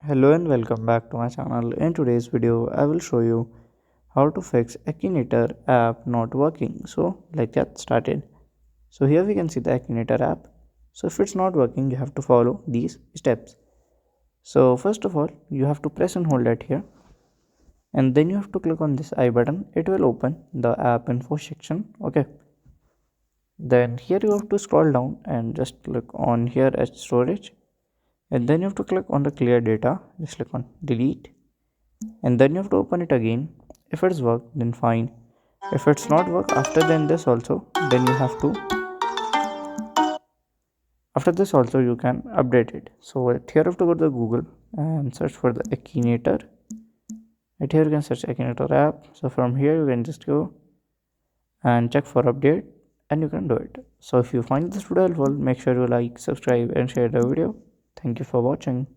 Hello and welcome back to my channel. In today's video, I will show you how to fix Akinator app not working. So let's get started. So here we can see the Akinator app. So if it's not working, you have to follow these steps. So first of all, you have to press and hold it here. And then you have to click on this I button. It will open the app info section. Okay. Then here you have to scroll down and just click on here as storage. And then you have to click on the clear data. Just click on delete, and then you have to open it again. If it's worked, then fine. If it's not work after then this also, then you have to after this also you can update it. So here you have to go to the Google and search for the Akinator. Right here you can search Akinator app. So from here you can just go and check for update, and you can do it. So if you find this video helpful, make sure you like, subscribe and share the video. Thank you for watching.